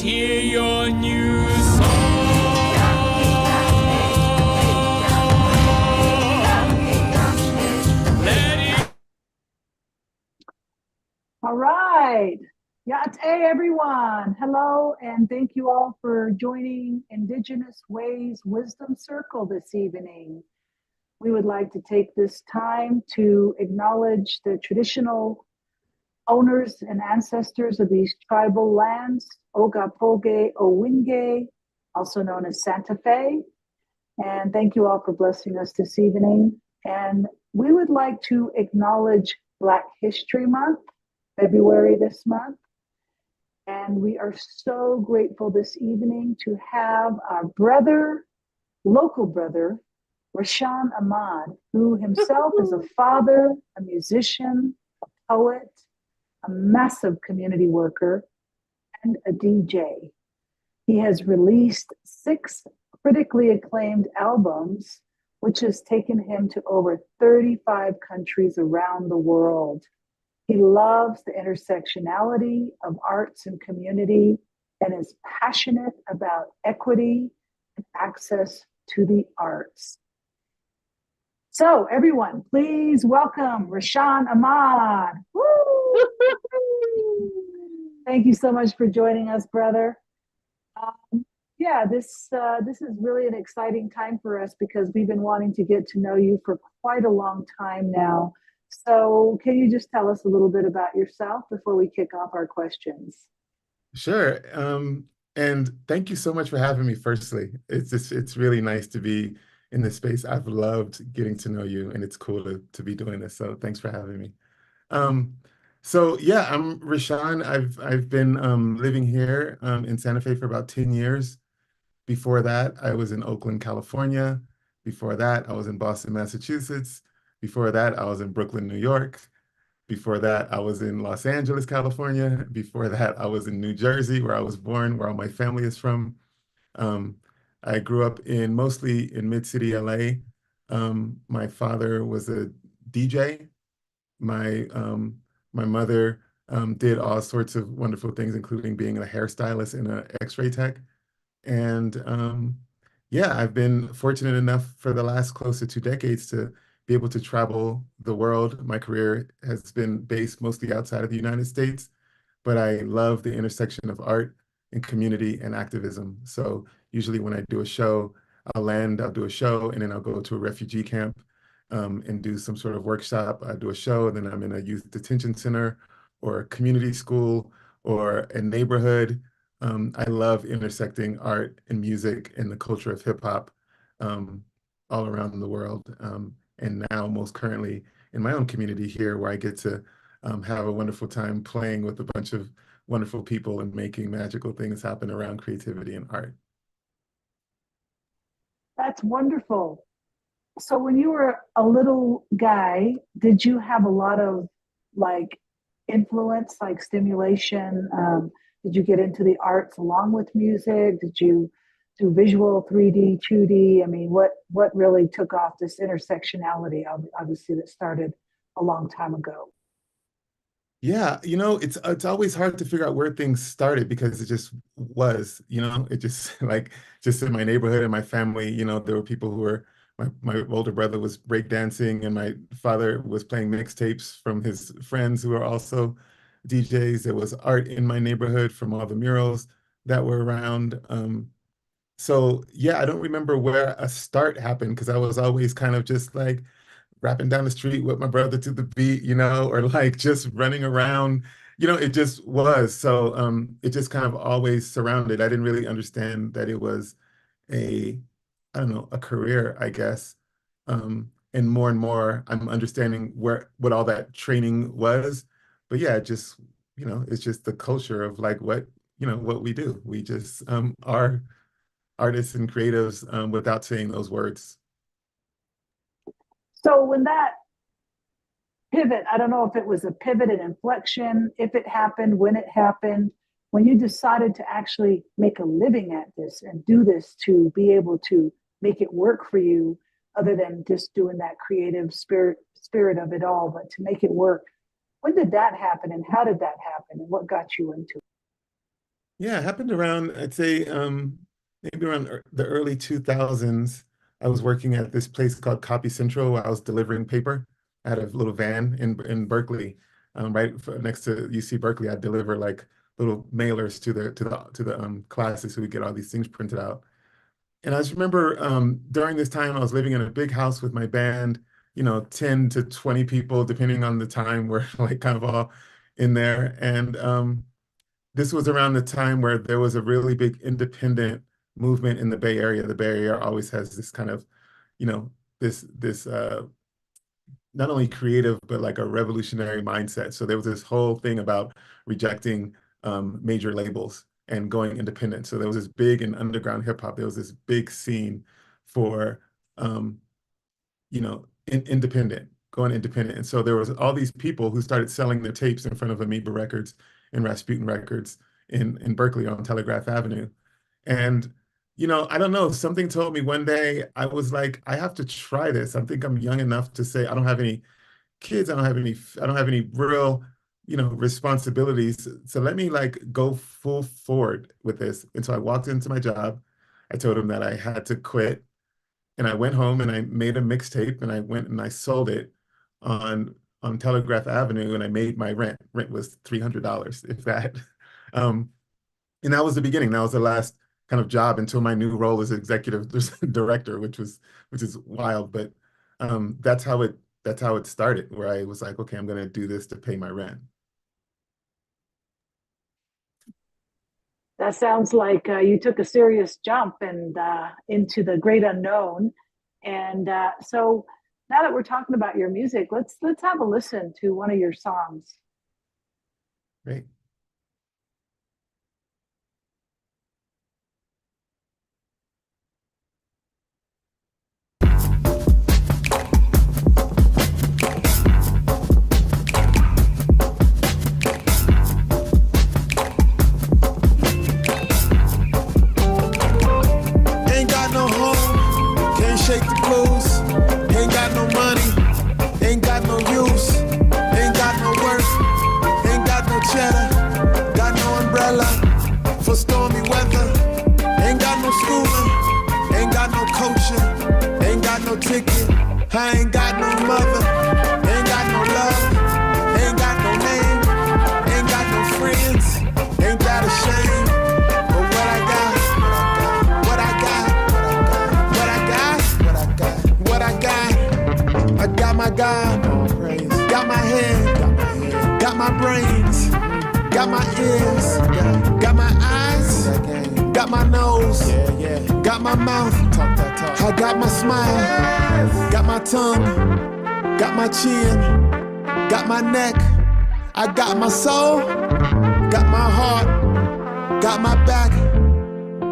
hear your new song. All right. Yate everyone. Hello, and thank you all for joining Indigenous Ways Wisdom Circle this evening. We would like to take this time to acknowledge the traditional owners and ancestors of these tribal lands, Ogapoge Owinge, also known as Santa Fe. And thank you all for blessing us this evening. And we would like to acknowledge Black History Month, February this month. And we are so grateful this evening to have our brother, local brother, Rashan Ahmad, who himself is a father, a musician, a poet, a massive community worker, and a DJ. He has released 6 critically acclaimed albums, which has taken him to over 35 countries around the world. He loves the intersectionality of arts and community and is passionate about equity and access to the arts. So everyone, please welcome Rashan Ahmad. Woo! Thank you so much for joining us, brother. This is really an exciting time for us because we've been wanting to get to know you for quite a long time now. So can you just tell us a little bit about yourself before we kick off our questions? Sure. And thank you so much for having me, firstly. It's really nice to be in this space. I've loved getting to know you, and it's cool to be doing this. So thanks for having me. So yeah, I'm Rashan. I've been living here in Santa Fe for about 10 years. Before that, I was in Oakland, California. Before that, I was in Boston, Massachusetts. Before that, I was in Brooklyn, New York. Before that, I was in Los Angeles, California. Before that, I was in New Jersey, where I was born, where all my family is from. Um, I grew up mostly in mid-city LA. My father was a DJ. My mother did all sorts of wonderful things, including being a hairstylist and an X-ray tech. And yeah, I've been fortunate enough for the last close to 2 decades to be able to travel the world. My career has been based mostly outside of the United States, but I love the intersection of art and community and activism. So usually when I do a show, I'll do a show, and then I'll go to a refugee camp and do some sort of workshop. I do a show, and then I'm in a youth detention center or a community school or a neighborhood. I love intersecting art and music and the culture of hip hop all around the world. And now most currently in my own community here, where I get to have a wonderful time playing with a bunch of wonderful people and making magical things happen around creativity and art. That's wonderful. So when you were a little guy, did you have a lot of like influence, like stimulation? Did you get into the arts along with music? Did you do visual, 3D, 2D? I mean, what really took off this intersectionality, obviously, that started a long time ago? Yeah, it's always hard to figure out where things started because it just was, it just like just in my neighborhood and my family, there were people who were my older brother was breakdancing and my father was playing mixtapes from his friends who are also DJs. There was art in my neighborhood from all the murals that were around. So yeah, I don't remember where a start happened because I was always kind of just like rapping down the street with my brother to the beat, or like just running around, it just was. So it just kind of always surrounded. I didn't really understand that it was a, I don't know, a career, I guess. And more, I'm understanding what all that training was. But yeah, it's just the culture of like what we do. We just are artists and creatives without saying those words. So when that pivot, I don't know if it was a pivot, an inflection, if it happened, when you decided to actually make a living at this and do this to be able to make it work for you, other than just doing that creative spirit of it all, but to make it work. When did that happen and how did that happen and what got you into it? Yeah, it happened around, I'd say, maybe around the early 2000s. I was working at this place called Copy Central where I was delivering paper. I had a little van in Berkeley, next to UC Berkeley. I'd deliver like little mailers to the classes so we get all these things printed out. And I just remember during this time, I was living in a big house with my band, 10 to 20 people, depending on the time, we're like kind of all in there. And this was around the time where there was a really big independent movement in the Bay Area. The Bay Area always has this kind of, you know, this not only creative, but like a revolutionary mindset. So there was this whole thing about rejecting major labels and going independent. So there was this big in underground hip hop, there was this big scene for, independent, going independent. And so there was all these people who started selling their tapes in front of Amoeba Records and Rasputin Records in Berkeley on Telegraph Avenue. And, I don't know, something told me one day, I was like, I have to try this. I think I'm young enough to say, I don't have any kids, I don't have any real, responsibilities. So let me like go full forward with this. And so I walked into my job. I told him that I had to quit. And I went home and I made a mixtape and I went and I sold it on Telegraph Avenue and I made my rent. Rent was $300, if that. And that was the beginning. That was the last kind of job until my new role as executive director, which is wild. But that's how it started, where I was like, okay, I'm gonna do this to pay my rent. That sounds like you took a serious jump and into the great unknown. And so now that we're talking about your music, let's have a listen to one of your songs. Great. Shake the blues, ain't got no money, ain't got no use, ain't got no work, ain't got no cheddar, got no umbrella for stormy weather, ain't got no schooling, ain't got no coaching, ain't got no ticket, I ain't got no mother, ain't got no love, ain't got no name, ain't got no friends, ain't that a shame? But what I got, I got my God, got my head, got my brains, got my ears, got my eyes, got my nose, got my mouth, I got my smile, got my tongue, got my chin, got my neck, I got my soul, got my heart, got my back,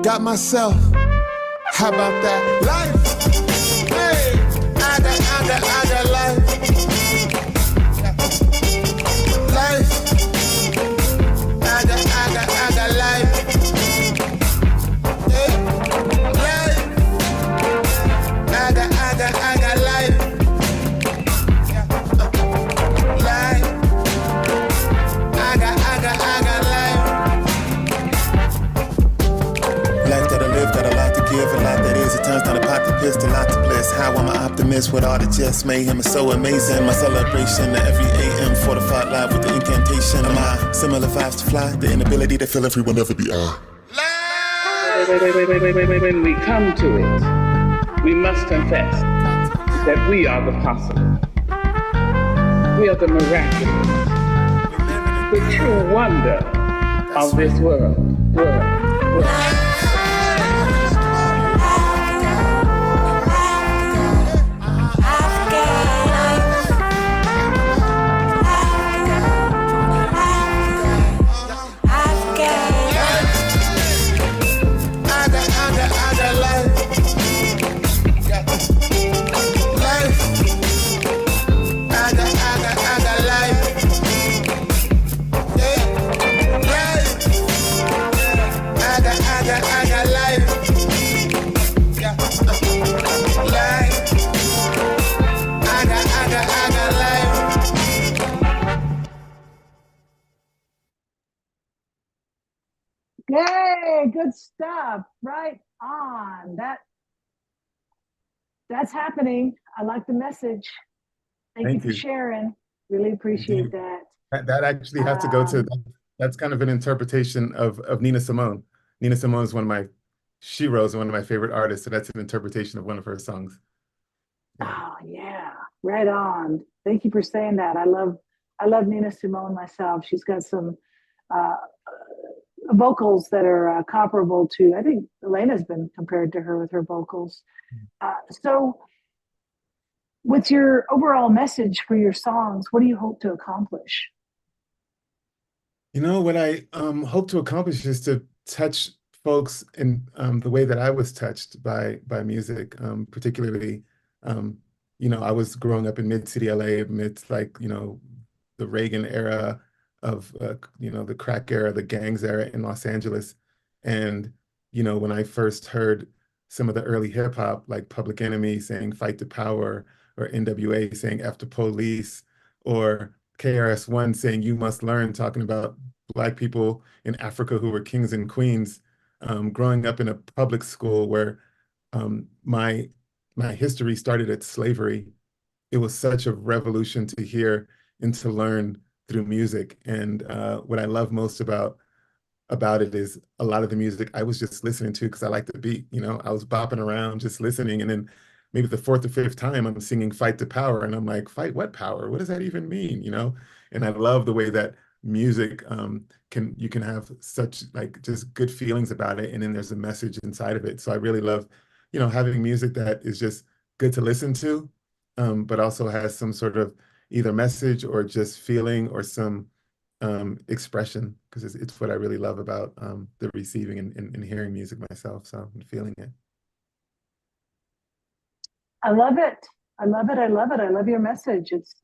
got myself. How about that? Life, hey! I got life. Life. I got life. Yeah. Life. I got life. Life. I got life. Life that I live, got a lot to give, a lot that is. It turns down a pot to piss, a lot to bliss. How I'm an optimist with all the just mayhem is so amazing. My celebration at every AM, fortified live with the incantation of my similar vibes to fly, the inability to feel everyone ever be I. When we come to it, we must confess that we are the possible. We are the miraculous, the true wonder of this world. Yay, good stuff. Right on. That's happening. I like the message. Thank you Thank for you. sharing. Really appreciate Indeed. that. That actually has to go to, that's kind of an interpretation of Nina Simone. Nina Simone is she rose one of my favorite artists, so that's an interpretation of one of her songs. Yeah. Oh yeah, right on. Thank you for saying that. I love Nina Simone myself. She's got some uh, vocals that are comparable to. I think Elena's been compared to her with her vocals. So, what's your overall message for your songs? What do you hope to accomplish? You know, what I hope to accomplish is to touch folks in the way that I was touched by music, particularly, um, I was growing up in mid-city LA amidst, like, the Reagan era of, the crack era, the gangs era in Los Angeles. And, when I first heard some of the early hip hop, like Public Enemy saying "Fight the Power," or NWA saying "F the Police," or KRS-One saying "You Must Learn," talking about Black people in Africa who were kings and queens. Growing up in a public school where my history started at slavery, it was such a revolution to hear and to learn through music. And what I love most about it is a lot of the music I was just listening to because I like the beat. I was bopping around just listening, and then maybe the fourth or fifth time I'm singing "Fight the Power," and I'm like, "Fight what power? What does that even mean?" And I love the way that music you can have such, like, just good feelings about it, and then there's a message inside of it. So I really love, having music that is just good to listen to, but also has some sort of either message or just feeling or some expression, because it's what I really love about the receiving and hearing music myself, so and feeling it. I love it. I love it. I love it. I love your message. It's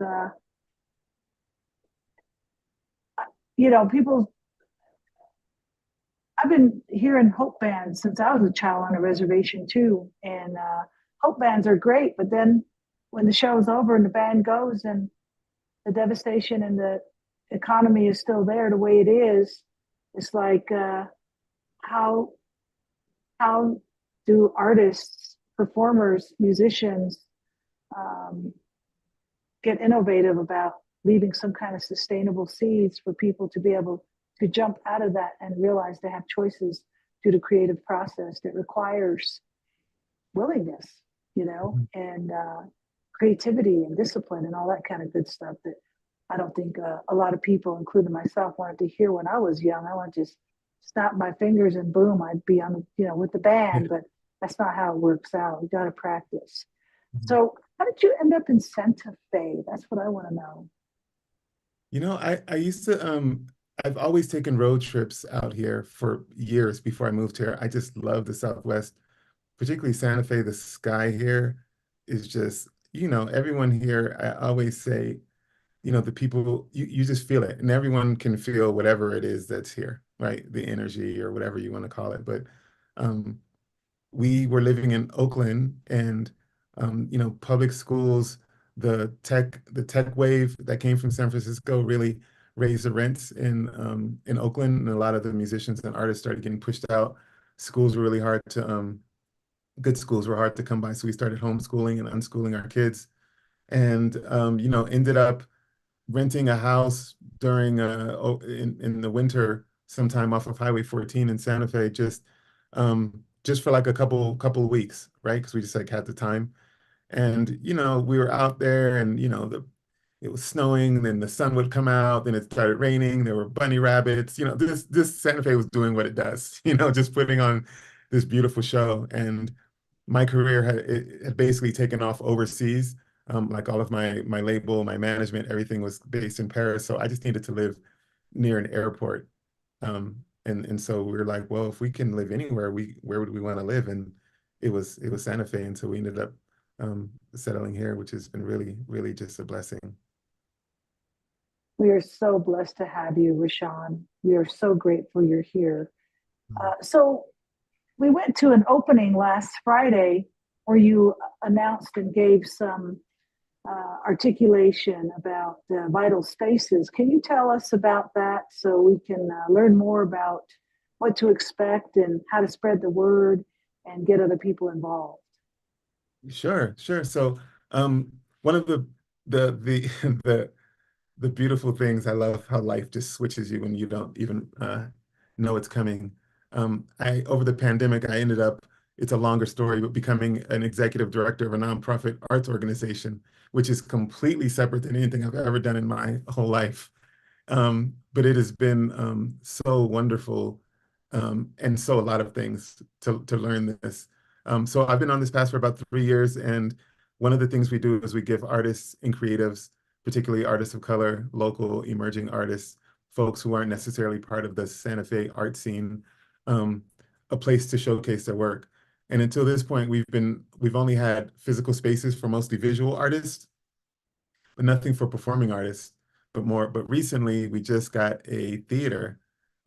people. I've been hearing hope bands since I was a child on a reservation too, and hope bands are great. But then when the show's over and the band goes, and the devastation and the economy is still there the way it is, it's like how do artists, performers, musicians get innovative about leaving some kind of sustainable seeds for people to be able to jump out of that and realize they have choices through the creative process that requires willingness, and creativity and discipline and all that kind of good stuff that I don't think a lot of people, including myself, wanted to hear when I was young. I wanted to just snap my fingers and boom, I'd be on, with the band, but that's not how it works out. You got to practice. So how did you end up in Santa Fe? That's what I want to know. I used to, I've always taken road trips out here for years before I moved here. I just love the Southwest, particularly Santa Fe. The sky here is just, everyone here, I always say, the people, you just feel it, and everyone can feel whatever it is that's here, right? The energy or whatever you want to call it. But we were living in Oakland, and public schools, the tech wave that came from San Francisco really raised the rents in Oakland, and a lot of the musicians and artists started getting pushed out. Schools were really hard to good schools were hard to come by, so we started homeschooling and unschooling our kids, and ended up renting a house during in the winter sometime off of Highway 14 in Santa Fe, just for like a couple of weeks, right? Because we just like had the time. And we were out there, and it was snowing, then the sun would come out, then it started raining, there were bunny rabbits. This Santa Fe was doing what it does, just putting on this beautiful show. And my career had basically taken off overseas. Like all of my label, my management, everything was based in Paris. So I just needed to live near an airport. And so we were like, well, if we can live anywhere, where would we want to live? And it was Santa Fe. And so we ended up settling here, which has been really, really just a blessing. We are so blessed to have you, Rashawn. We are so grateful you're here. So we went to an opening last Friday where you announced and gave some articulation about vital spaces. Can you tell us about that so we can learn more about what to expect and how to spread the word and get other people involved. Sure, sure. So, one of the the the beautiful things, I love how life just switches you when you don't even know it's coming. I over the pandemic, I ended up, it's a longer story, but becoming an executive director of a nonprofit arts organization, which is completely separate than anything I've ever done in my whole life. But it has been so wonderful, and so a lot of things to learn this. So I've been on this path for about 3 years, and one of the things we do is we give artists and creatives, particularly artists of color, local emerging artists, folks who aren't necessarily part of the Santa Fe art scene, um, a place to showcase their work. And until this point, we've only had physical spaces for mostly visual artists, but nothing for performing artists. But recently we just got a theater.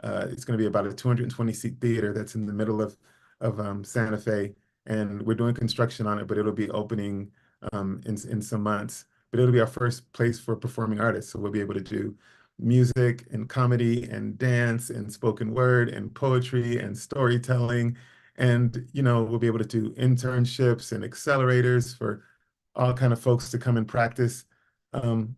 It's going to be about a 220-seat theater that's in the middle of Santa Fe, and we're doing construction on it, but it'll be opening in some months. But it'll be our first place for performing artists, so we'll be able to do music and comedy and dance and spoken word and poetry and storytelling, and we'll be able to do internships and accelerators for all kind of folks to come and practice.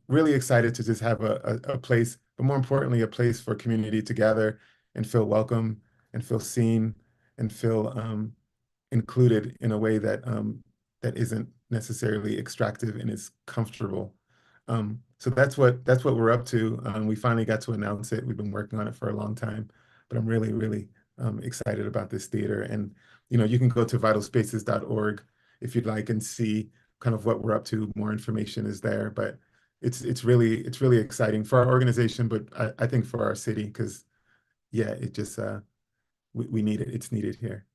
Really excited to just have a place, but more importantly, a place for community to gather and feel welcome and feel seen and feel included in a way that isn't necessarily extractive and is comfortable. So that's what we're up to. We finally got to announce it. We've been working on it for a long time, but I'm really, really excited about this theater. And you can go to vitalspaces.org if you'd like and see kind of what we're up to. More information is there, but it's really exciting for our organization, but I think for our city, because yeah, it just we need it. It's needed here.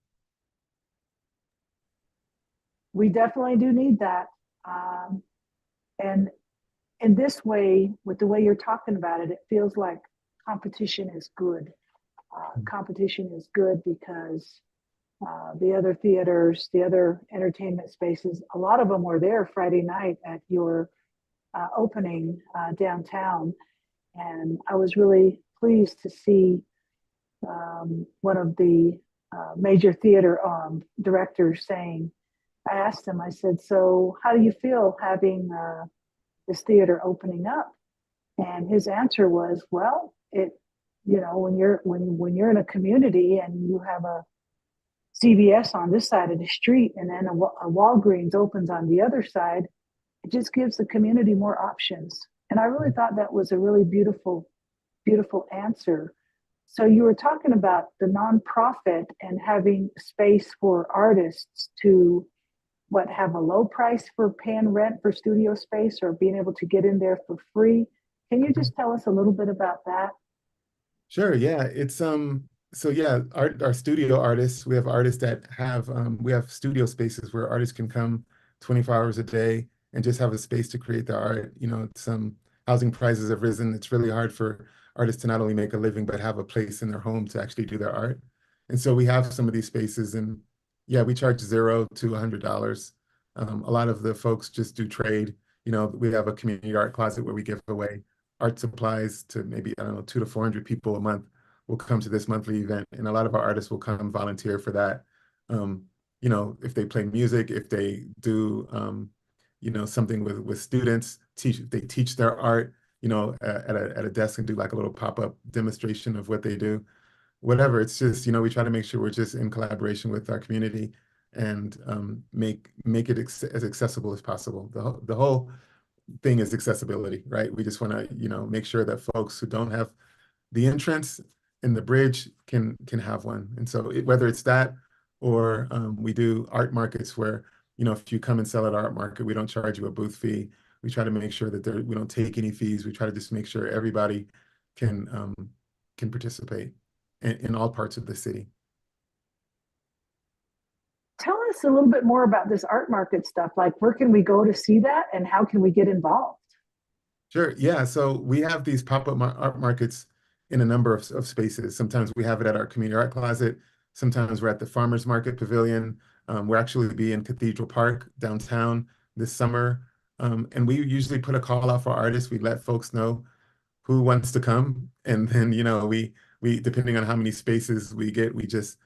We definitely do need that. And in this way, with the way you're talking about it, it feels like competition is good. Competition is good because the other theaters, the other entertainment spaces, a lot of them were there Friday night at your opening downtown. And I was really pleased to see one of the major theater directors saying, I asked him, I said, so how do you feel having this theater opening up? And his answer was, well, when you're in a community and you have a CVS on this side of the street and then a Walgreens opens on the other side, it just gives the community more options. And I really thought that was a really beautiful, beautiful answer. So you were talking about the nonprofit and having space for artists to have a low price for paying rent for studio space or being able to get in there for free. Can you just tell us a little bit about that? Sure. Yeah. It's so yeah, our studio artists, we have artists that have we have studio spaces where artists can come 24 hours a day and just have a space to create their art. Some housing prices have risen. It's really hard for artists to not only make a living, but have a place in their home to actually do their art. And so we have some of these spaces, and yeah, we charge $0 to $100. A lot of the folks just do trade. We have a community art closet where we give away art supplies to maybe, I don't know, 200 to 400 people a month will come to this monthly event. And a lot of our artists will come volunteer for that. If they play music, if they do, something with students, they teach their art, at a desk and do like a little pop-up demonstration of what they do. Whatever, it's just, we try to make sure we're just in collaboration with our community and make it as accessible as possible. The whole thing is accessibility, right? We just want to, make sure that folks who don't have the entrance and the bridge can have one. And so whether it's that or we do art markets where, if you come and sell at our art market, we don't charge you a booth fee. We try to make sure that we don't take any fees. We try to just make sure everybody can participate in all parts of the city. Tell us a little bit more about this art market stuff. Like, where can we go to see that and how can we get involved? Sure. Yeah. So we have these pop-up art markets in a number of spaces. Sometimes we have it at our community art closet. Sometimes we're at the Farmers Market Pavilion. We're actually be in Cathedral Park downtown this summer. And we usually put a call out for artists. We let folks know who wants to come. And then, we, depending on how many spaces we get, we just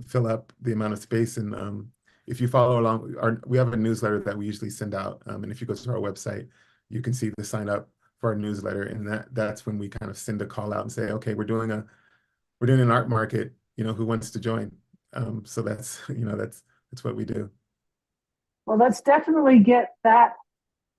fill up the amount of space. And if you follow along, we have a newsletter that we usually send out. And if you go to our website, you can see the sign up for our newsletter. And that's when we kind of send a call out and say, okay, we're doing an art market, who wants to join? So that's, that's what we do. Well, let's definitely get that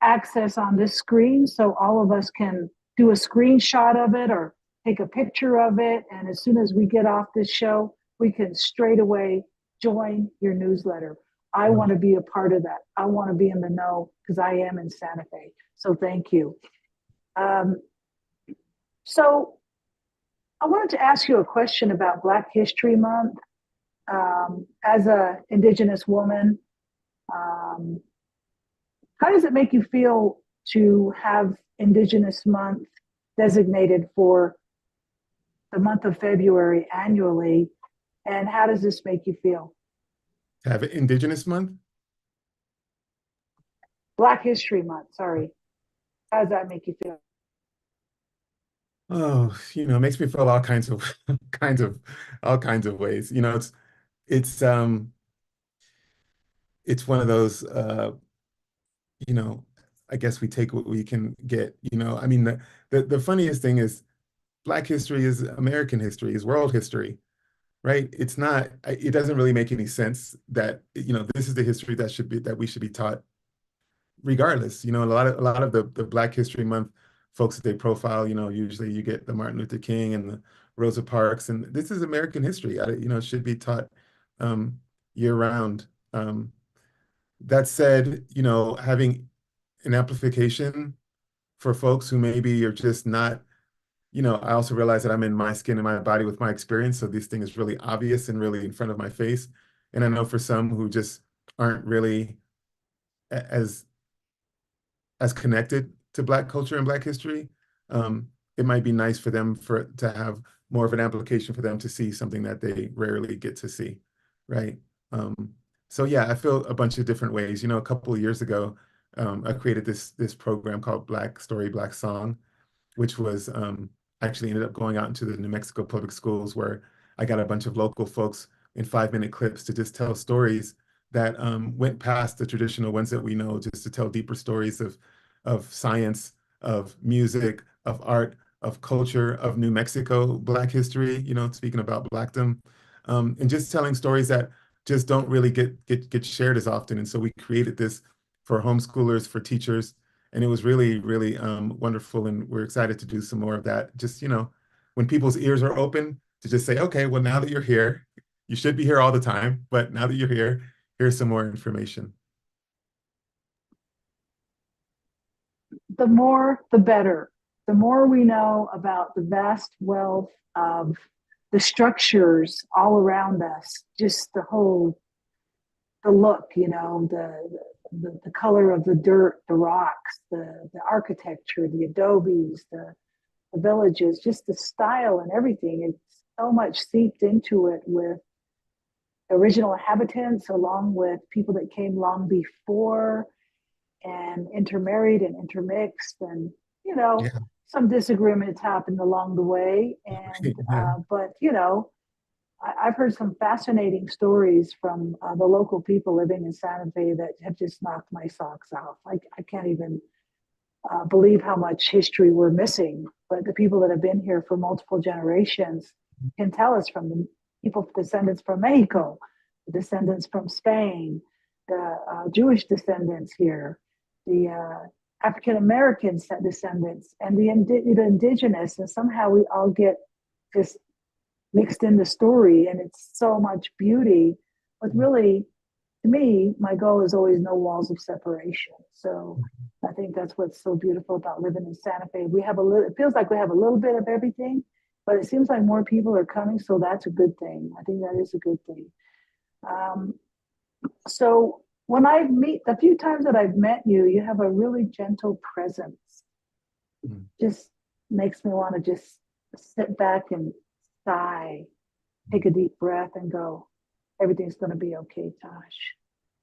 access on this screen so all of us can do a screenshot of it or take a picture of it. And as soon as we get off this show, we can straight away join your newsletter. I want to be a part of that. I want to be in the know because I am in Santa Fe. So thank you. So I wanted to ask you a question about Black History Month. As an Indigenous woman, how does it make you feel to have Indigenous Month designated for the month of February annually? And how does this make you feel? To have an Indigenous Month? Black History Month, sorry. How does that make you feel? Oh, it makes me feel all kinds of all kinds of ways. It's one of those I guess we take what we can get. I mean, the funniest thing is Black history is American history, is world history, right? It doesn't really make any sense that, this is the history that we should be taught regardless. A lot of the Black History Month folks that they profile, usually you get the Martin Luther King and the Rosa Parks, and this is American history. It should be taught year round. That said, having an amplification for folks who maybe are just not, I also realize that I'm in my skin and my body with my experience. So this thing is really obvious and really in front of my face. And I know for some who just aren't really as connected to Black culture and Black history, it might be nice for them to have more of an application for them to see something that they rarely get to see, right? So yeah, I feel a bunch of different ways. A couple of years ago, I created this program called Black Story, Black Song, which was actually ended up going out into the New Mexico public schools, where I got a bunch of local folks in 5-minute clips to just tell stories that went past the traditional ones that we know, just to tell deeper stories of science, of music, of art, of culture, of New Mexico Black history, speaking about Blackdom, and just telling stories that just don't really get shared as often. And so we created this for homeschoolers, for teachers, and it was really, really wonderful. And we're excited to do some more of that. Just, when people's ears are open to just say, okay, well, now that you're here, you should be here all the time, but now that you're here, here's some more information. The more, the better. The more we know about the vast wealth of the structures all around us, just the look, the color of the dirt, the rocks, the architecture, the adobes, the villages, just the style and everything. It's so much seeped into it with original inhabitants, along with people that came long before, and intermarried and intermixed, and Yeah. some disagreements happened along the way. And Yeah. but I've heard some fascinating stories from the local people living in Santa Fe that have just knocked my socks off. I can't even believe how much history we're missing. But the people that have been here for multiple generations can tell us, from the people descendants from Mexico, the descendants from Spain, the Jewish descendants here, the African American descendants, and the indigenous, and somehow we all get just mixed in the story, and it's so much beauty. But really, to me, my goal is always no walls of separation. So I think that's what's so beautiful about living in Santa Fe. We have it feels like we have a little bit of everything, but it seems like more people are coming, so that's a good thing. I think that is a good thing. So when a few times that I've met you, you have a really gentle presence. Just makes me want to just sit back and sigh, take a deep breath, and go, everything's going to be okay, Tosh.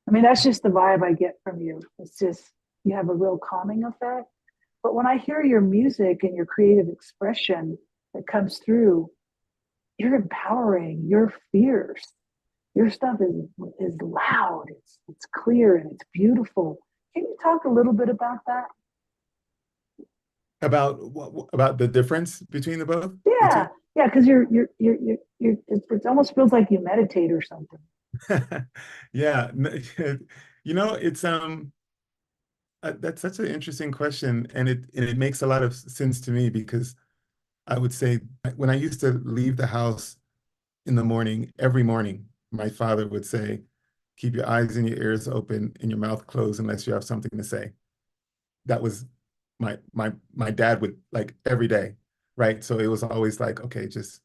I mean, that's just the vibe I get from you. It's just, you have a real calming effect. But when I hear your music and your creative expression that comes through, you're empowering, you're fierce. Your stuff is loud, it's clear, and it's beautiful. Can you talk a little bit about that? About the difference between the Yeah, two? yeah, because it almost feels like you meditate or something. Yeah, it's that's such an interesting question, and it makes a lot of sense to me because I would say when I used to leave the house in the morning, every morning, my father would say, "Keep your eyes and your ears open and your mouth closed unless you have something to say." That was my dad would like every day, right? So it was always like, okay, just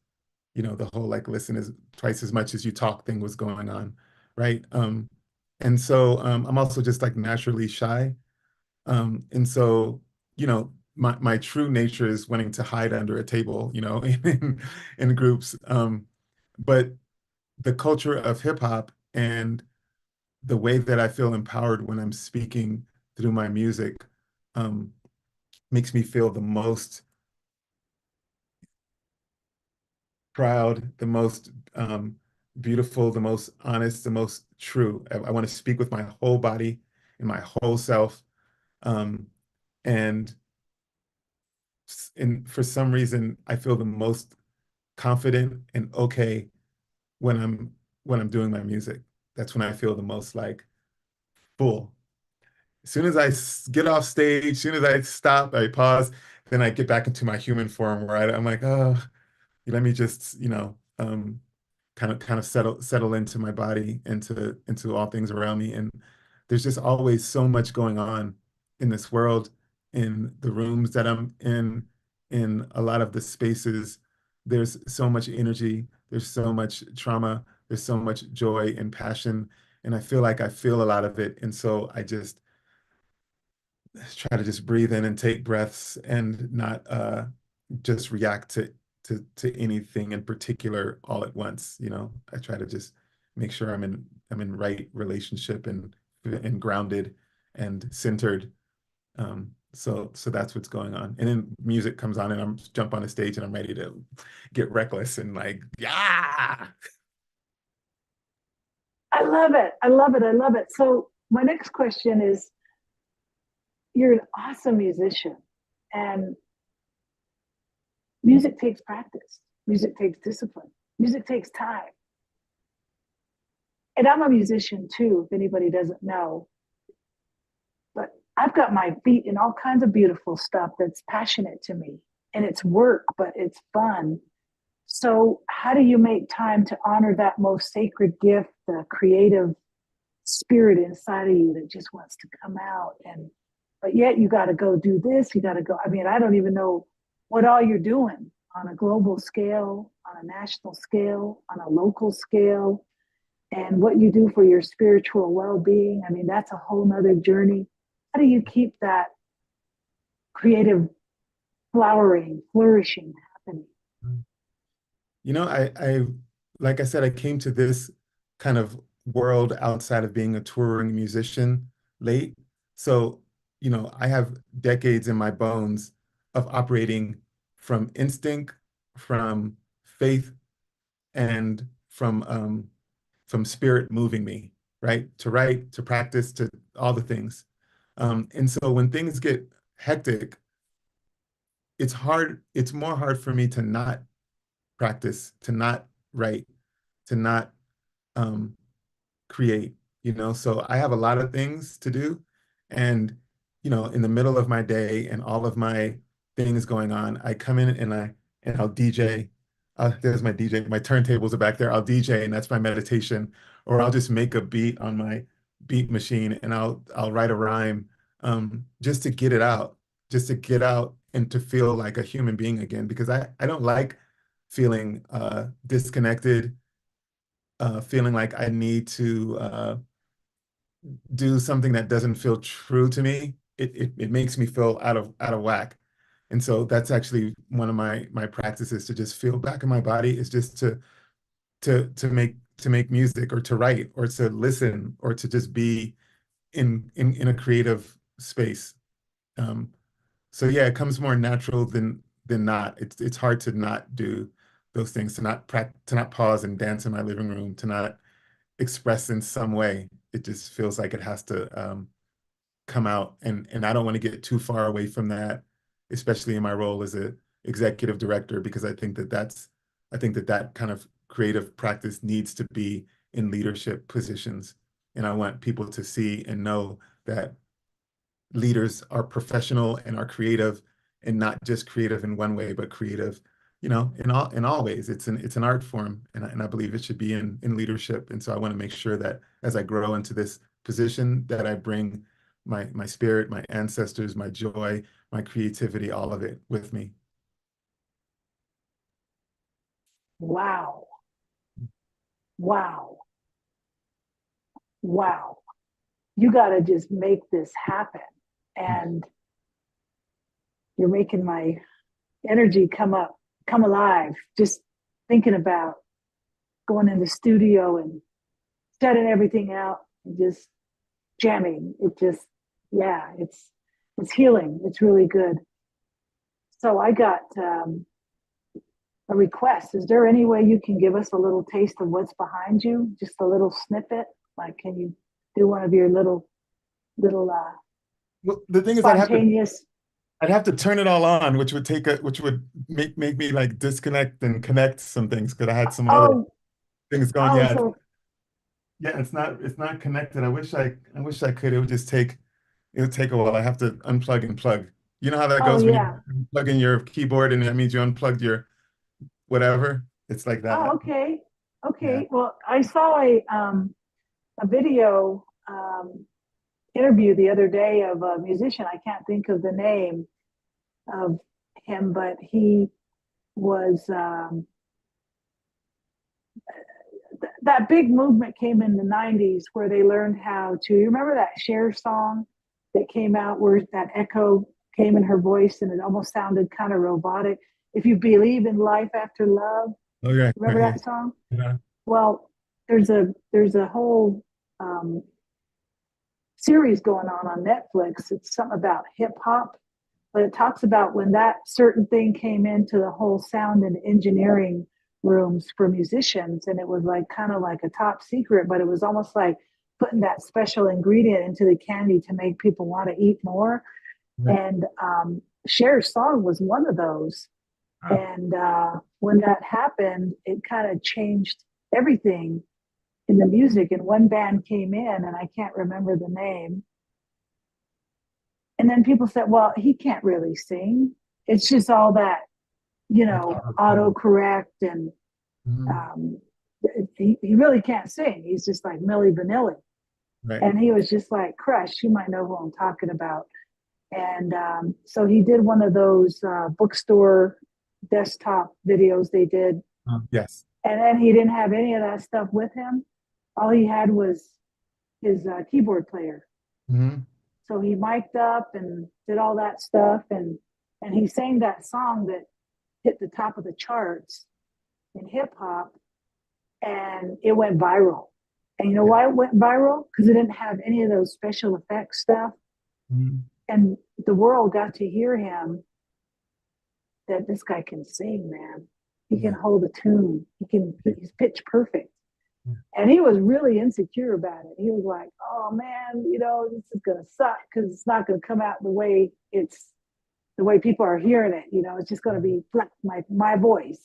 the whole like listen is twice as much as you talk thing was going on, right? And so I'm also just like naturally shy. And so, my true nature is wanting to hide under a table, in groups. But the culture of hip hop and the way that I feel empowered when I'm speaking through my music um, makes me feel the most proud, the most beautiful, the most honest, the most true. I want to speak with my whole body and my whole self. Um, and for some reason, I feel the most confident and okay when I'm doing my music. That's when I feel the most like full. As soon as I get off stage, as soon as I stop, I pause, then I get back into my human form where I'm like, oh, let me just, kind of settle into my body, into all things around me. And there's just always so much going on in this world, in the rooms that I'm in a lot of the spaces. There's so much energy, there's so much trauma, there's so much joy and passion. And I feel like I feel a lot of it. And so I just try to just breathe in and take breaths and not just react to anything in particular all at once. I try to just make sure I'm in right relationship and grounded and centered. So that's what's going on. And then music comes on and I'm jump on the stage and I'm ready to get reckless and like, yeah. I love it. I love it. I love it. So my next question is, you're an awesome musician, and music takes practice. Music takes discipline. Music takes time. And I'm a musician too, if anybody doesn't know. But I've got my feet in all kinds of beautiful stuff that's passionate to me. And it's work, but it's fun. So, how do you make time to honor that most sacred gift, the creative spirit inside of you that just wants to come out? But yet you got to go do this. You got to go. I mean, I don't even know what all you're doing on a global scale, on a national scale, on a local scale, and what you do for your spiritual well-being. I mean, that's a whole nother journey. How do you keep that creative flowering, flourishing happening? I like I said, I came to this kind of world outside of being a touring musician late. So, I have decades in my bones of operating from instinct, from faith, and from spirit moving me, right? To write, to practice, to all the things. And so when things get hectic, it's more hard for me to not practice, to not write, to not um, create, So I have a lot of things to do. And, in the middle of my day and all of my things going on, I come in and I'll DJ. There's my DJ, my turntables are back there. I'll DJ and that's my meditation. Or I'll just make a beat on my beat machine and I'll write a rhyme just to get it out, just to get out and to feel like a human being again, because I don't like feeling disconnected, feeling like I need to do something that doesn't feel true to me. It makes me feel out of whack. And so that's actually one of my practices, to just feel back in my body, is just to make music or to write or to listen or to just be in a creative space. So yeah, it comes more natural than not. It's hard to not do those things, to not pause and dance in my living room, to not express in some way. It just feels like it has to come out, and I don't want to get too far away from that, especially in my role as a executive director, because I think that that kind of creative practice needs to be in leadership positions. And I want people to see and know that leaders are professional and are creative, and not just creative in one way, but creative, in all ways. It's an art form, and I believe it should be in leadership. And so I want to make sure that as I grow into this position, that I bring my spirit, my ancestors, my joy, my creativity, all of it with me. Wow. Wow. Wow. You got to just make this happen. And you're making my energy come alive, just thinking about going in the studio and setting everything out and just jamming. Yeah, it's healing. It's really good. So I got a request. Is there any way you can give us a little taste of what's behind you? Just a little snippet? Like, can you do one of your little Well, the thing is, spontaneous? I'd have to turn it all on, which would make me like disconnect and connect some things, because I had some other things going. Yeah, So it's not connected. I wish I could. It would take a while. I have to unplug and plug. You know how that goes when yeah. you plug in your keyboard and that means you unplugged your whatever. It's like that. Oh, okay. Yeah. Well, I saw a video interview the other day of a musician. I can't think of the name of him, but he was that big movement came in the 90s where they learned how to, you remember that Cher song that came out where that echo came in her voice and it almost sounded kind of robotic? If you believe in life after love. Oh yeah. Remember Right. that song? Yeah. Well, there's a whole series going on Netflix. It's something about hip hop, but it talks about when that certain thing came into the whole sound and engineering rooms for musicians, and it was like kind of like a top secret, but it was almost like putting that special ingredient into the candy to make people want to eat more. Right. And Cher's song was one of those. Wow. And when that happened, it kind of changed everything in the music. And one band came in, and I can't remember the name. And then people said, well, he can't really sing. It's just all that, autocorrect. And he really can't sing. He's just like Milli Vanilli. Right. And he was just like, Crush, you might know who I'm talking about. And so he did one of those bookstore desktop videos they did. Yes. And then he didn't have any of that stuff with him. All he had was his keyboard player. Mm-hmm. So he mic'd up and did all that stuff. And he sang that song that hit the top of the charts in hip hop. And it went viral. And you know why it went viral? Because it didn't have any of those special effects stuff. Mm-hmm. And the world got to hear him, that this guy can sing, man. He can hold a tune. He's pitch perfect. And he was really insecure about it. He was like, oh man, this is gonna suck because it's not gonna come out the way people are hearing it. It's just gonna be flat, my voice.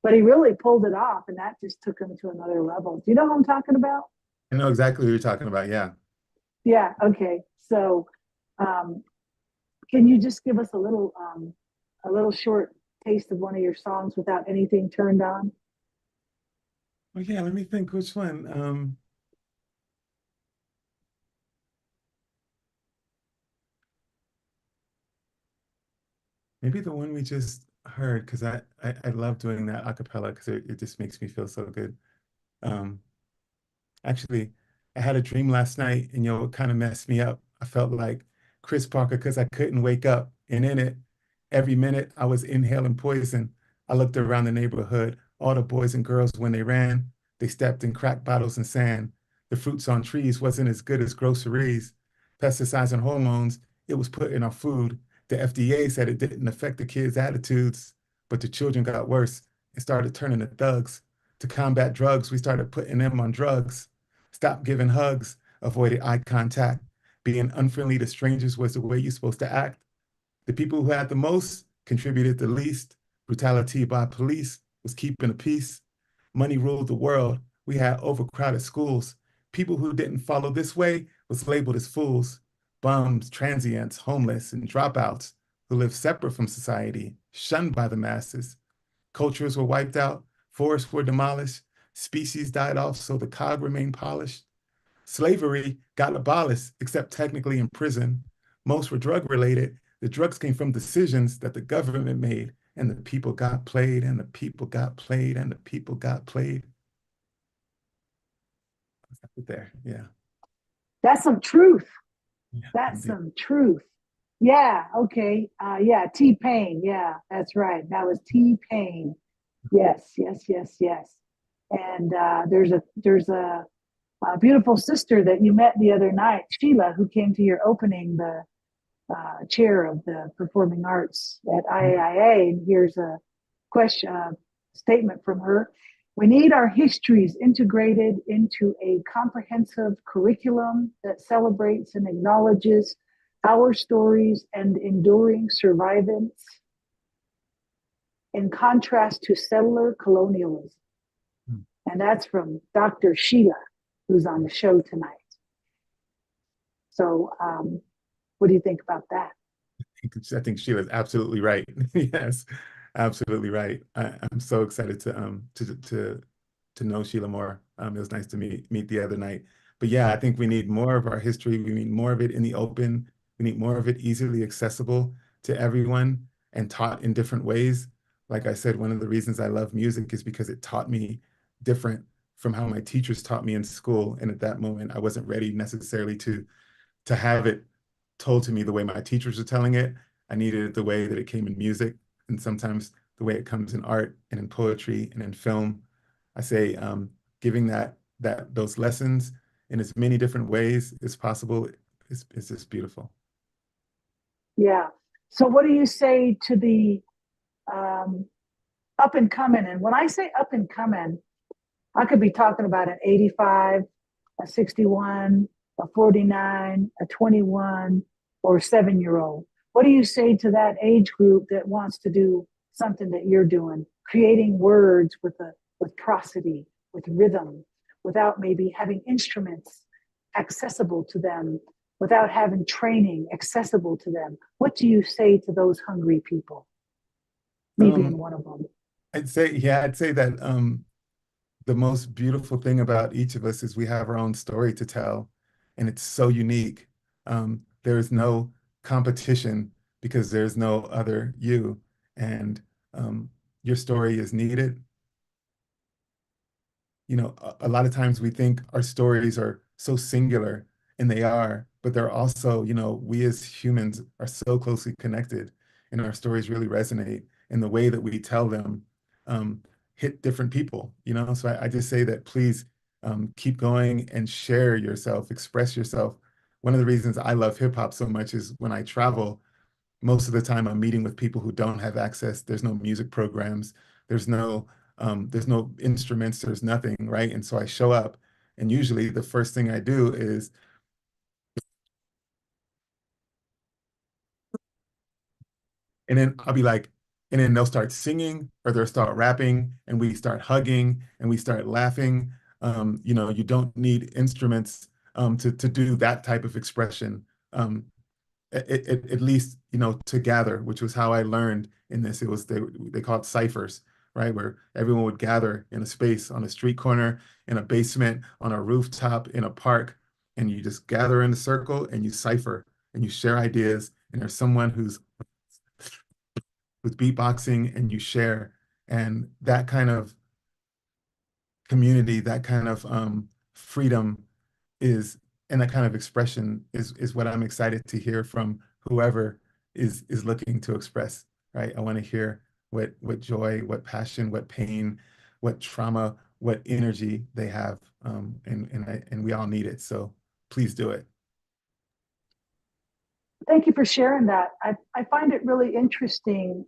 But he really pulled it off, and that just took him to another level. Do you know what I'm talking about? I know exactly what you're talking about. Yeah. Yeah. Okay. So, can you just give us a little short taste of one of your songs without anything turned on? Oh yeah, let me think which one. Maybe the one we just heard, because I love doing that a cappella, because it just makes me feel so good. Actually, I had a dream last night, and it kind of messed me up. I felt like Chris Parker because I couldn't wake up, and in it, every minute I was inhaling poison. I looked around the neighborhood, all the boys and girls when they ran, they stepped in cracked bottles and sand. The fruits on trees wasn't as good as groceries. Pesticides and hormones, it was put in our food. The FDA said it didn't affect the kids' attitudes, but the children got worse, and started turning to thugs. To combat drugs, we started putting them on drugs. Stopped giving hugs, avoided eye contact. Being unfriendly to strangers was the way you're supposed to act. The people who had the most contributed the least. Brutality by police was keeping the peace. Money ruled the world. We had overcrowded schools. People who didn't follow this way was labeled as fools. Bums, transients, homeless, and dropouts who lived separate from society, shunned by the masses. Cultures were wiped out, forests were demolished, species died off so the cog remained polished. Slavery got abolished, except technically in prison. Most were drug-related. The drugs came from decisions that the government made, and the people got played, and the people got played, and the people got played. There, yeah. That's some truth. Yeah, That's indeed. some truth. Yeah, okay. Yeah, T-Pain. Yeah, that's right. That was T-Pain. Yes, yes, yes, yes. And there's a beautiful sister that you met the other night, Sheila, who came to your opening, the chair of the performing arts at IAIA. And here's a question, statement from her. We need our histories integrated into a comprehensive curriculum that celebrates and acknowledges our stories and enduring survivance in contrast to settler colonialism. And that's from Dr. Sheila, who's on the show tonight. So what do you think about that? I think Sheila's absolutely right. Yes, absolutely right. I'm so excited to know Sheila more. It was nice to meet the other night. But yeah, I think we need more of our history. We need more of it in the open. We need more of it easily accessible to everyone and taught in different ways. Like I said, one of the reasons I love music is because it taught me different from how my teachers taught me in school. And at that moment, I wasn't ready necessarily to have it told to me the way my teachers were telling it. I needed it the way that it came in music, and sometimes the way it comes in art and in poetry and in film. I say giving those lessons in as many different ways as possible is just beautiful. Yeah. So what do you say to the up and coming? And when I say up and coming, I could be talking about an 85, a 61, a 49, a 21, or a 7-year-old. What do you say to that age group that wants to do something that you're doing, creating words with prosody, with rhythm, without maybe having instruments accessible to them, without having training accessible to them? What do you say to those hungry people? Me being one of them. I'd say that the most beautiful thing about each of us is we have our own story to tell, and it's so unique. There is no competition because there's no other you, and your story is needed. You know, a lot of times we think our stories are so singular, and they are, but they're also, you know, we as humans are so closely connected, and our stories really resonate, and the way that we tell them hit different people, you know? So I just say that please keep going and share yourself, express yourself. One of the reasons I love hip hop so much is when I travel, most of the time I'm meeting with people who don't have access. There's no music programs. There's no instruments. There's nothing, right? And so I show up, and usually the first thing I do is and then I'll be like, and then they'll start singing or they'll start rapping, and we start hugging and we start laughing. You know, you don't need instruments to do that type of expression. At least, you know, to gather, which was how I learned in this. It was they called ciphers, right? Where everyone would gather in a space on a street corner, in a basement, on a rooftop, in a park, and you just gather in a circle and you cipher and you share ideas. And there's someone who's with beatboxing, and you share, and that kind of community, that kind of freedom is, and that kind of expression is what I'm excited to hear from whoever is looking to express, right? I want to hear what joy, what passion, what pain, what trauma, what energy they have, and we all need it. So please do it. Thank you for sharing that. I find it really interesting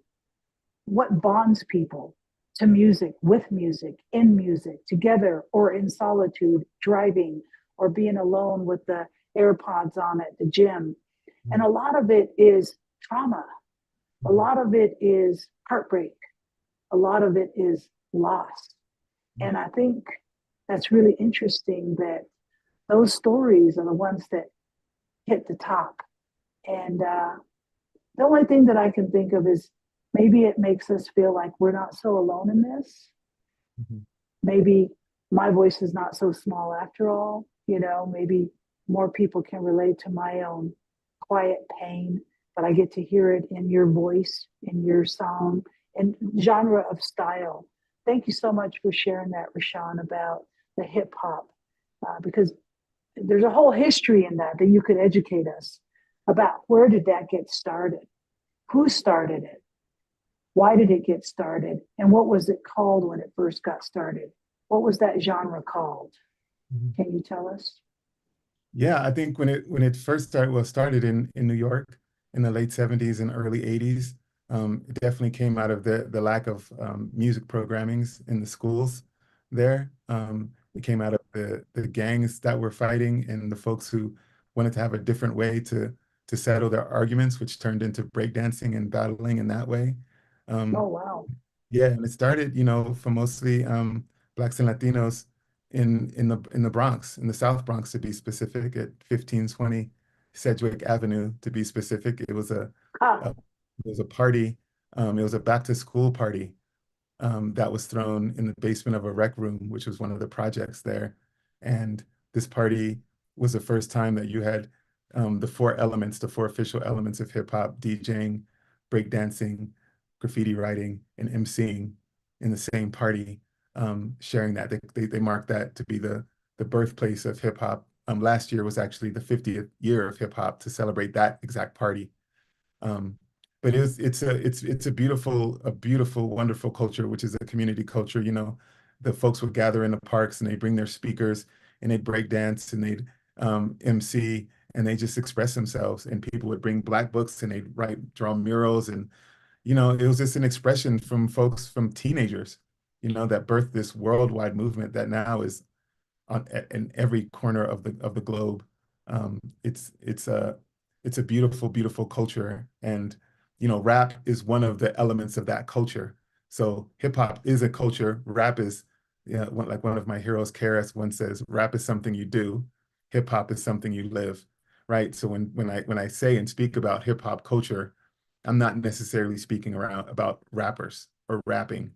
what bonds people to music, with music, in music, together or in solitude, driving or being alone with the AirPods on at the gym. And a lot of it is trauma. A lot of it is heartbreak. A lot of it is loss. And I think that's really interesting that those stories are the ones that hit the top. And the only thing that I can think of is maybe it makes us feel like we're not so alone in this. Maybe my voice is not so small after all. Maybe more people can relate to my own quiet pain, but I get to hear it in your voice, in your song, and genre of style. Thank you so much for sharing that, Rashawn, about the hip hop, because there's a whole history in that you could educate us about. Where did that get started? Who started it? Why did it get started? And what was it called when it first got started? What was that genre called? Can you tell us? Yeah, I think when it first started in New York in the late 70s and early 80s. It definitely came out of the lack of music programmings in the schools there. It came out of the gangs that were fighting and the folks who wanted to have a different way to settle their arguments, which turned into breakdancing and battling in that way. Oh, wow. Yeah, and it started, for mostly Blacks and Latinos in the Bronx, in the South Bronx to be specific, at 1520 Sedgwick Avenue to be specific. It was a Ah, it was a party. It was a back to school party that was thrown in the basement of a rec room, which was one of the projects there. And this party was the first time that you had the four official elements of hip hop: DJing, breakdancing, graffiti writing, and emceeing in the same party, sharing that. They marked that to be the birthplace of hip hop. Last year was actually the 50th year of hip hop to celebrate that exact party. Um, but it's a beautiful, wonderful culture, which is a community culture. The folks would gather in the parks and they bring their speakers and they'd break dance and they'd MC and they just express themselves. And people would bring black books and they'd draw murals. And, it was just an expression from folks, from teenagers, that birthed this worldwide movement that now is in every corner of the globe. It's a beautiful culture, and rap is one of the elements of that culture. So hip hop is a culture. Rap is, like one of my heroes, KRS, once says, "Rap is something you do. Hip hop is something you live." Right. So when I say and speak about hip hop culture, I'm not necessarily speaking about rappers or rapping,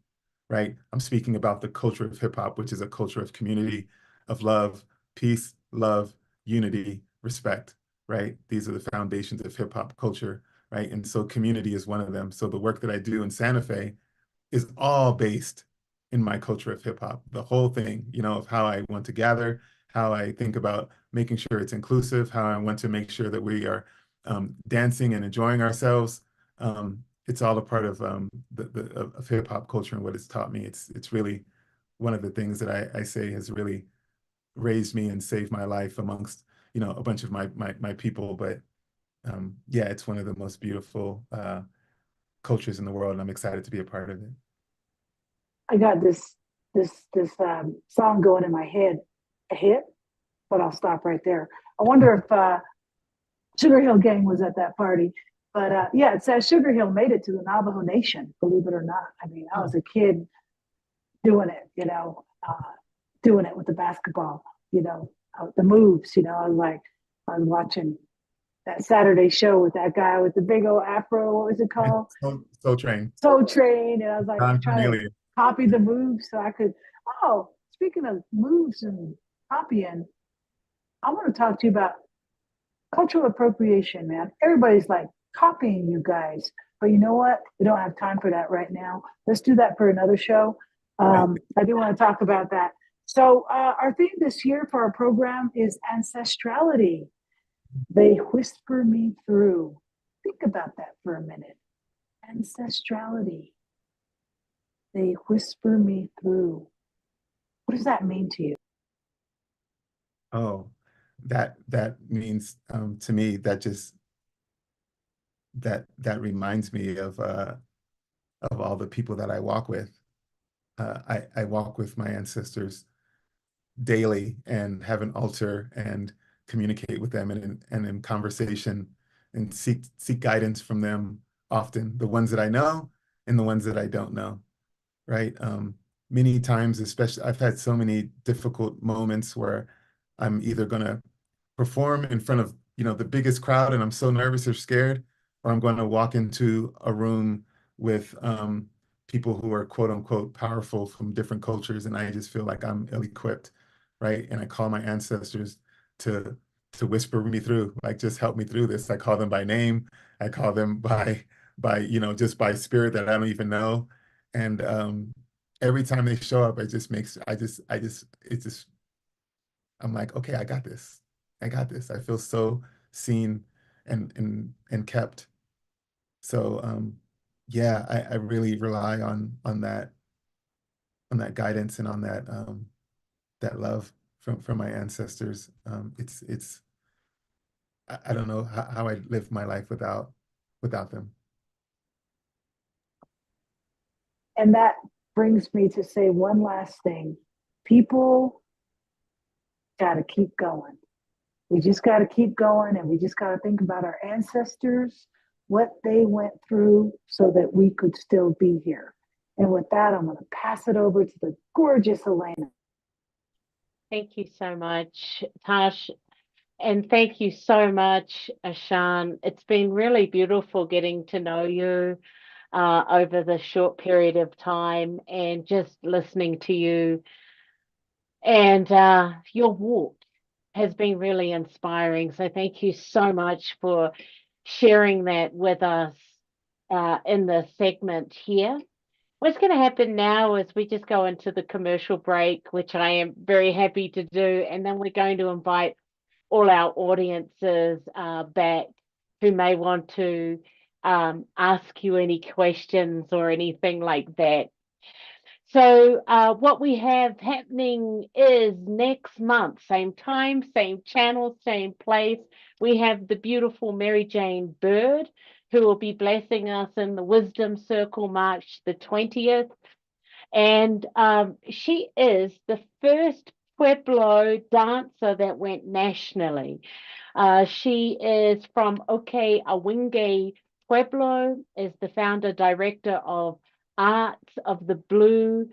right? I'm speaking about the culture of hip hop, which is a culture of community, of love, peace, love, unity, respect, right? These are the foundations of hip hop culture, right? And so community is one of them. So the work that I do in Santa Fe is all based in my culture of hip hop, the whole thing, of how I want to gather, how I think about making sure it's inclusive, how I want to make sure that we are dancing and enjoying ourselves. It's all a part of of hip hop culture and what it's taught me. It's really one of the things that I say has really raised me and saved my life amongst a bunch of my people. But yeah, it's one of the most beautiful cultures in the world, and I'm excited to be a part of it. I got this song going in my head, a hit, but I'll stop right there. I wonder if Sugar Hill Gang was at that party. But yeah, it says Sugar Hill made it to the Navajo Nation, believe it or not. I mean, I was a kid doing it, doing it with the basketball, the moves, I was watching that Saturday show with that guy with the big old afro. What was it called? Soul Train. Soul Train. And I was like Don trying Cornelius. to copy the moves so I could. Oh, speaking of moves and copying, I want to talk to you about cultural appropriation, man. Everybody's like copying you guys. But you know what? We don't have time for that right now. Let's do that for another show. I do want to talk about that. So our theme this year for our program is ancestrality. They whisper me through. Think about that for a minute. Ancestrality. They whisper me through. What does that mean to you? Oh, that means to me that just that reminds me of all the people that I walk with, I walk with my ancestors daily and have an altar and communicate with them and in conversation and seek guidance from them often, the ones that I know and the ones that I don't know, right? Many times, especially, I've had so many difficult moments where I'm either going to perform in front of, the biggest crowd and I'm so nervous or scared, or I'm going to walk into a room with people who are quote unquote powerful from different cultures, and I just feel like I'm ill-equipped, right? And I call my ancestors to whisper me through, like, just help me through this. I call them by name. I call them by just by spirit that I don't even know. And every time they show up, I'm like, okay, I got this. I got this. I feel so seen and kept. So yeah, I really rely on that guidance and on that love from my ancestors. It's I don't know how I'd live my life without them. And that brings me to say one last thing. People got to keep going. We just got to keep going, and we just got to think about our ancestors, what they went through so that we could still be here. And with that, I'm going to pass it over to the gorgeous Elena. Thank you so much, Tash. And thank you so much, Ashan. It's been really beautiful getting to know you over the short period of time and just listening to you. And your walk has been really inspiring. So thank you so much for sharing that with us in the segment here. What's going to happen now is we just go into the commercial break, which I am very happy to do. And then we're going to invite all our audiences back who may want to ask you any questions or anything like that. So what we have happening is next month, same time, same channel, same place, we have the beautiful Mary Jane Bird, who will be blessing us in the Wisdom Circle March the 20th. And she is the first Pueblo dancer that went nationally. She is from Awinge Pueblo, is the founder director of Arts of the Blue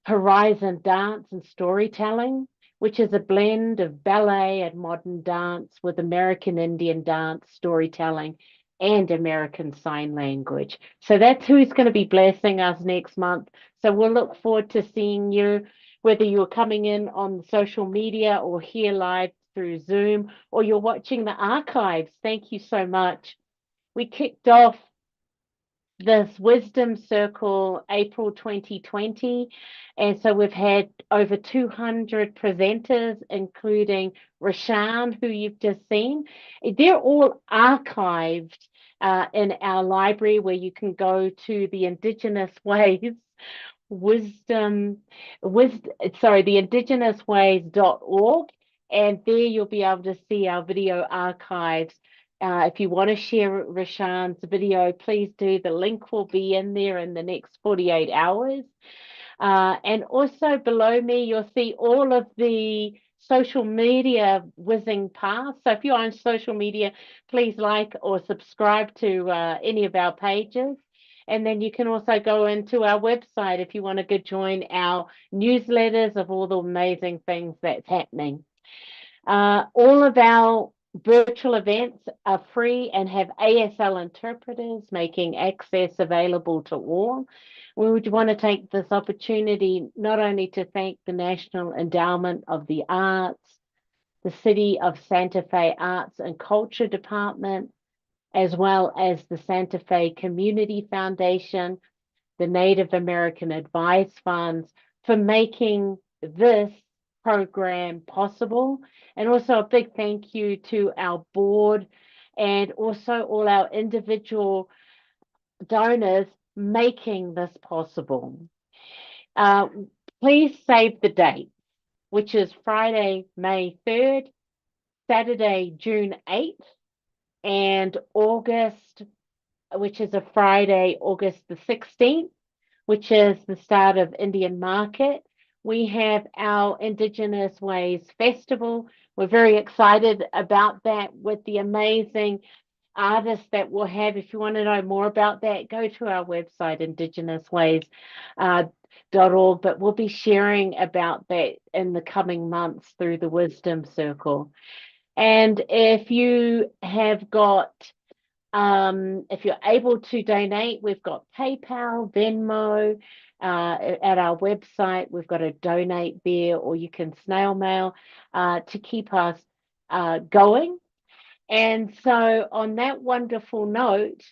Horizon Dance and Storytelling, which is a blend of ballet and modern dance with American Indian dance, storytelling, and American Sign Language. So that's who's going to be blessing us next month. So we'll look forward to seeing you, whether you're coming in on social media or here live through Zoom, or you're watching the archives. Thank you so much. We kicked off this Wisdom Circle April 2020, and so we've had over 200 presenters, including Rashan, who you've just seen. They're all archived in our library, where you can go to the Indigenous Ways the IndigenousWays.org, and there you'll be able to see our video archives. If you want to share Rashan's video, please do. The link will be in there in the next 48 hours. And also below me, you'll see all of the social media whizzing past. So if you're on social media, please like or subscribe to any of our pages. And then you can also go into our website if you want to go join our newsletters of all the amazing things that's happening. All of our virtual events are free and have ASL interpreters, making access available to all. We would want to take this opportunity not only to thank the National Endowment of the Arts, the City of Santa Fe Arts and Culture Department, as well as the Santa Fe Community Foundation, the Native American Advice Funds, for making this program possible. And also a big thank you to our board and also all our individual donors making this possible. Please save the date, which is Friday, May 3rd, Saturday, June 8th, and August, which is a Friday, August the 16th, which is the start of Indian Market. We have our Indigenous Ways Festival. We're very excited about that with the amazing artists that we'll have. If you want to know more about that, go to our website, IndigenousWays.org. But we'll be sharing about that in the coming months through the Wisdom Circle. And if you have got if you're able to donate, we've got PayPal, Venmo, at our website. We've got a donate there, or you can snail mail to keep us going. And so on that wonderful note,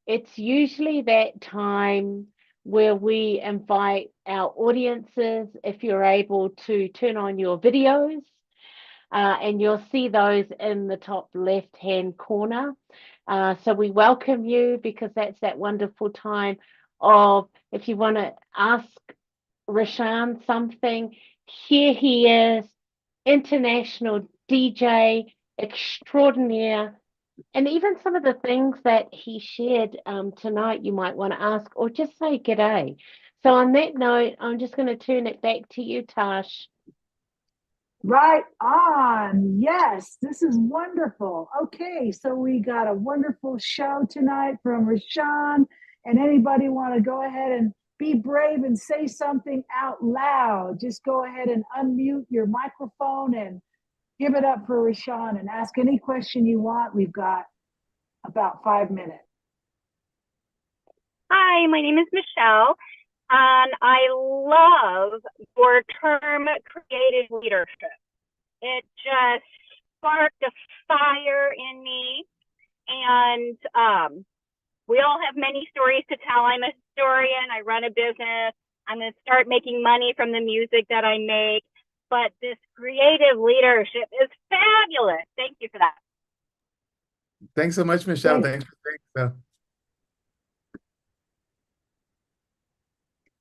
it's usually that time where we invite our audiences, if you're able to turn on your videos, and you'll see those in the top left-hand corner. So we welcome you, because that's that wonderful time of, if you want to ask Rashan something, here he is, international DJ extraordinaire, and even some of the things that he shared tonight you might want to ask, or just say g'day. So on that note, I'm just going to turn it back to you, Tash. Right on. Yes, this is wonderful. Okay, so we got a wonderful show tonight from Rashan. And anybody want to go ahead and be brave and say something out loud? Just go ahead and unmute your microphone and give it up for Rashan and ask any question you want. We've got about 5 minutes. Hi, my name is Michelle, and I love your term creative leadership. It just sparked a fire in me, and we all have many stories to tell. I'm a historian, I run a business, I'm going to start making money from the music that I make, but this creative leadership is fabulous. Thank you for that. Thanks so much, Michelle. Great. Thanks for saying so.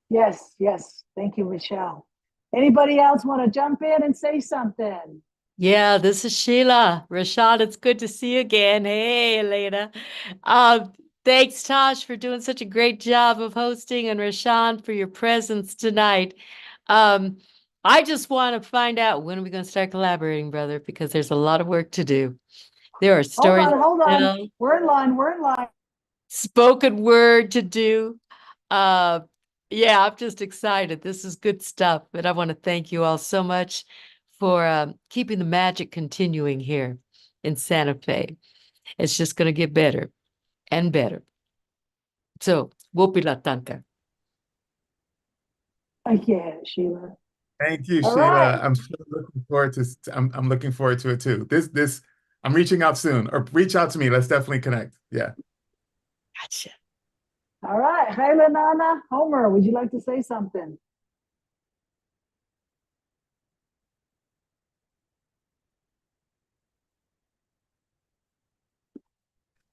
Yes, yes. Thank you, Michelle. Anybody else want to jump in and say something? Yeah, this is Sheila. Rashad, it's good to see you again. Hey, Elena. Thanks, Tosh, for doing such a great job of hosting, and Rashan for your presence tonight. I just want to find out, when are we going to start collaborating, brother? Because there's a lot of work to do. There are stories. Hold on. to tell, We're in line. spoken word to do. Yeah, I'm just excited. This is good stuff. And I want to thank you all so much for keeping the magic continuing here in Santa Fe. It's just going to get better and better. So, Wopi Latanka. Yeah, Sheila. Thank you, All Sheila. right. I'm so looking forward to. I'm looking forward to it too. This. I'm reaching out soon, or reach out to me. Let's definitely connect. Yeah. Gotcha. All right. Hi, Lenana. Homer, would you like to say something?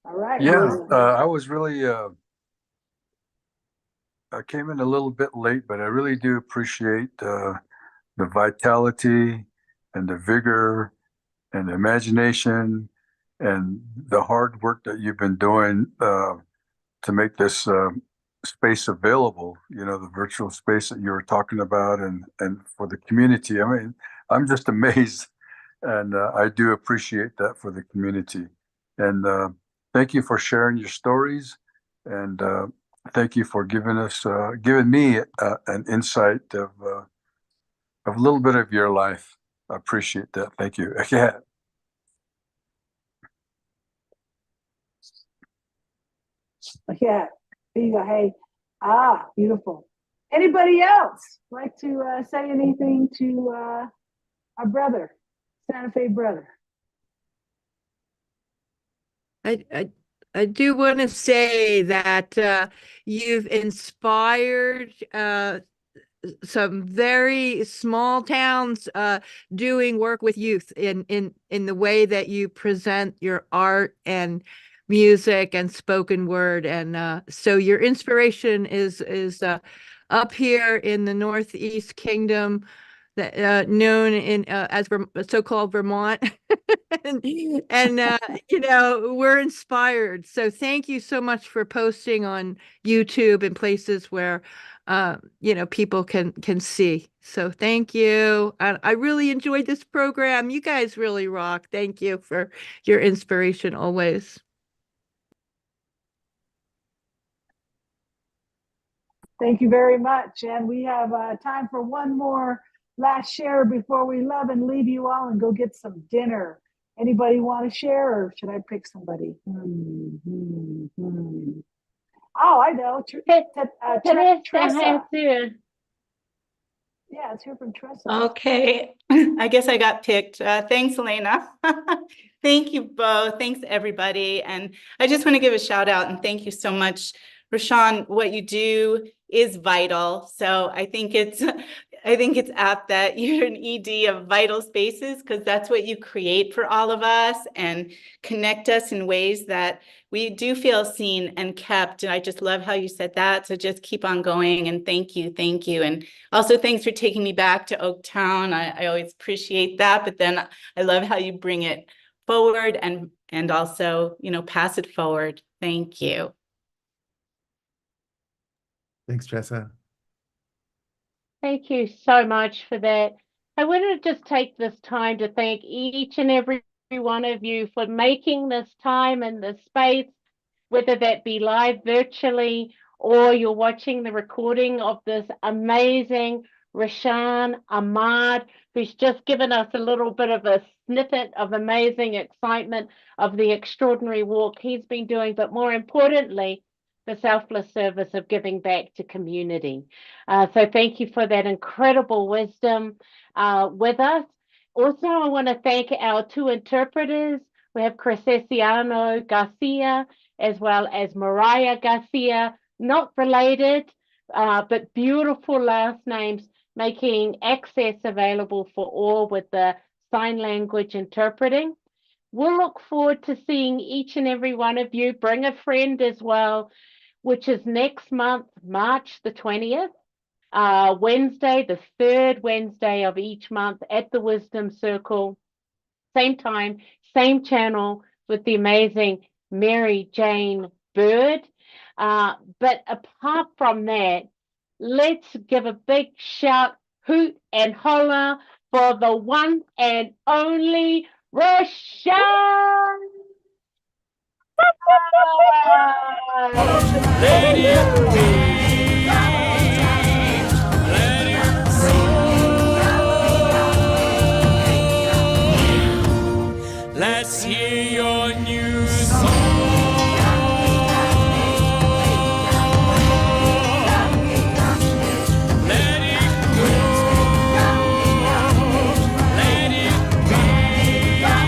All right. Yeah, Homer. I was really, I came in a little bit late, but I really do appreciate the vitality and the vigor and the imagination and the hard work that you've been doing to make this space available, the virtual space that you were talking about, and for the community. I mean, I'm just amazed, and I do appreciate that for the community. And thank you for sharing your stories, and thank you for giving me an insight of a little bit of your life. I appreciate that. Thank you. Yeah. Yeah. There you go. Hey. Beautiful. Anybody else like to say anything to our brother, Santa Fe brother? I do want to say that you've inspired some very small towns doing work with youth in the way that you present your art and music and spoken word. And so your inspiration is up here in the Northeast Kingdom that known in as so-called Vermont, and you know, we're inspired. So thank you so much for posting on YouTube and places where you know, people can see. So thank you. I really enjoyed this program. You guys really rock. Thank you for your inspiration always. Thank you very much. And we have time for one more last share before we love and leave you all and go get some dinner. Anybody want to share, or should I pick somebody? Oh, I know. Tressa. Yeah, let's hear from Tressa. Okay, I guess I got picked. Thanks, Elena. Thank you both. Thanks, everybody. And I just want to give a shout out and thank you so much, Rashawn. What you do is vital. So I think it's apt that you're an ED of vital spaces, because that's what you create for all of us and connect us in ways that we do feel seen and kept. And I just love how you said that. So just keep on going, and thank you. Thank you. And also thanks for taking me back to Oaktown. I always appreciate that. But then I love how you bring it forward and also, you know, pass it forward. Thank you. Thanks, Tressa. Thank you so much for that. I want to just take this time to thank each and every one of you for making this time and this space, whether that be live virtually or you're watching the recording of this amazing Rashawn Ahmad, who's just given us a little bit of a snippet of amazing excitement of the extraordinary work he's been doing, but more importantly, the selfless service of giving back to community. So thank you for that incredible wisdom with us. Also, I want to thank our two interpreters. We have Crescesiano Garcia as well as Mariah Garcia, not related, but beautiful last names, making access available for all with the sign language interpreting. We'll look forward to seeing each and every one of you. Bring a friend as well, which is next month, March the 20th, Wednesday, the third Wednesday of each month at the Wisdom Circle. Same time, same channel with the amazing Mary Jane Bird. But apart from that, let's give a big shout, hoot and holler for the one and only Rashawn. Lady